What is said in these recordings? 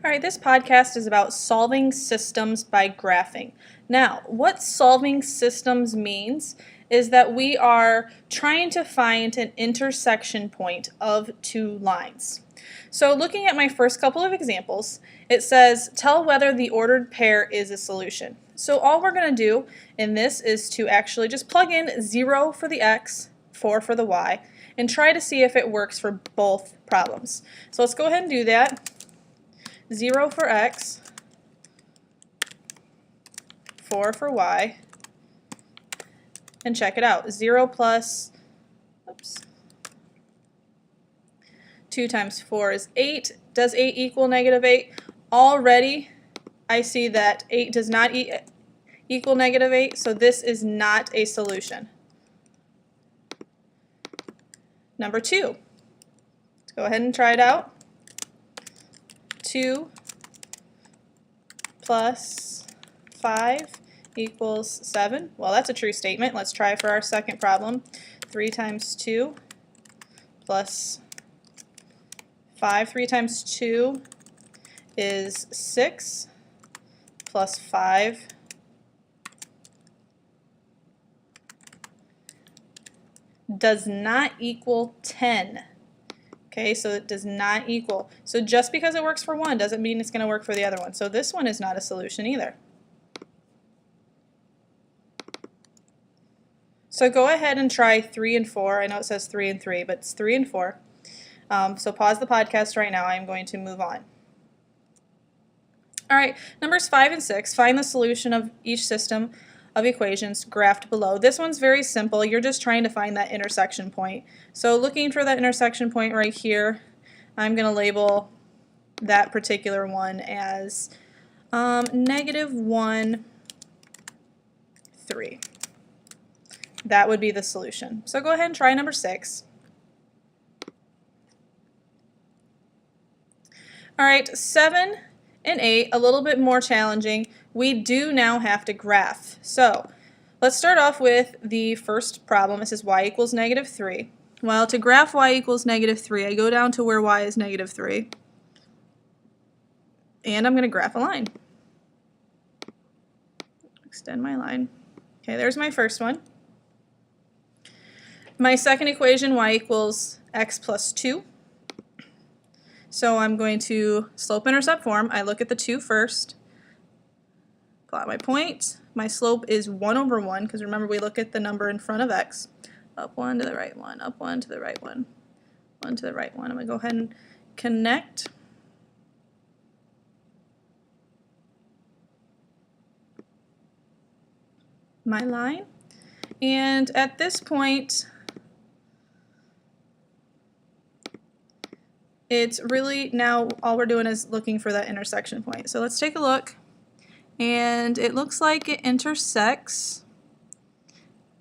All right, this podcast is about solving systems by graphing. Now, what solving systems means is that we are trying to find an intersection point of two lines. So looking at my first couple of examples, it says, tell whether the ordered pair is a solution. So all we're going to do in this is to actually just plug in 0 for the x, 4 for the y, and try to see if it works for both problems. So let's go ahead and do that. 0 for x, 4 for y, and check it out. 0 plus, 2 times 4 is 8. Does 8 equal negative 8? Already I see that 8 does not equal negative 8, so this is not a solution. Number 2. Let's go ahead and try it out. 2 plus 5 equals 7. Well, that's a true statement. Let's try for our second problem. 3 times 2 plus 5. 3 times 2 is 6 plus 5 does not equal 10. Okay, so it does not equal. So just because it works for one doesn't mean it's going to work for the other one. So this one is not a solution either. So go ahead and try 3 and 4. I know it says 3 and 3, but it's 3 and 4. So pause the podcast right now. I'm going to move on. All right, numbers 5 and 6. Find the solution of each system of equations graphed below. This one's very simple. You're just trying to find that intersection point. So looking for that intersection point right here, I'm going to label that particular one as -1, 3. That would be the solution. So go ahead and try number 6. All right, 7 and 8, a little bit more challenging. We do now have to graph. So let's start off with the first problem. It says y equals -3. Well, to graph y equals -3, I go down to where y is -3, and I'm going to graph a line. Extend my line. Okay, there's my first one. My second equation, y equals x plus 2. So I'm going to slope-intercept form. I look at the 2 first. Plot my point. My slope is 1 over 1, because remember we look at the number in front of x. Up 1 to the right 1, up 1 to the right 1, 1 to the right 1. I'm going to go ahead and connect my line. And at this point, it's really now all we're doing is looking for that intersection point. So let's take a look. And it looks like it intersects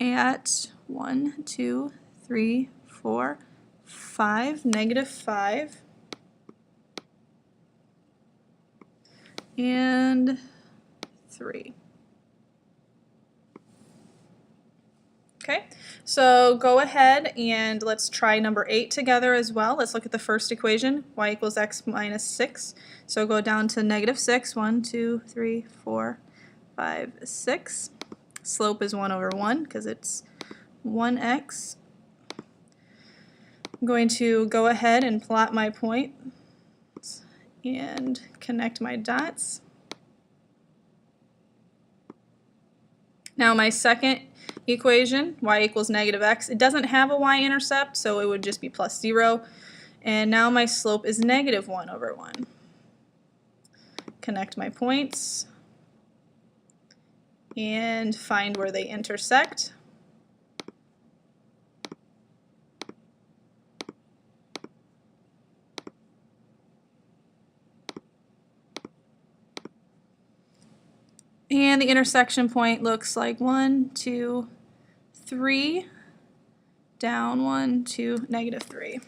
at 1, 2, 3, 4, 5, -5, and 3. Okay, so go ahead and let's try number 8 together as well. Let's look at the first equation, y equals x minus 6. So go down to -6, 1, 2, 3, 4, 5, 6. Slope is 1 over 1 because it's 1x. I'm going to go ahead and plot my point and connect my dots. Now my second equation, y equals -x, it doesn't have a y-intercept, so it would just be plus 0. And now my slope is -1 over 1. Connect my points and find where they intersect. And the intersection point looks like 1, 2, 3, down 1 to -3.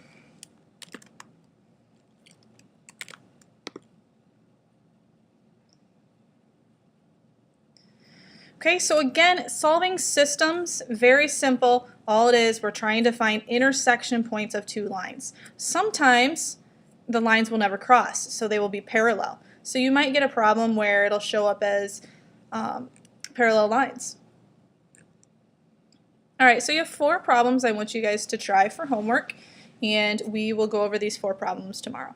Okay, so again, solving systems, very simple. All it is, we're trying to find intersection points of two lines. Sometimes the lines will never cross, so they will be parallel. So you might get a problem where it'll show up as parallel lines. Alright, so you have 4 problems I want you guys to try for homework, and we will go over these 4 problems tomorrow.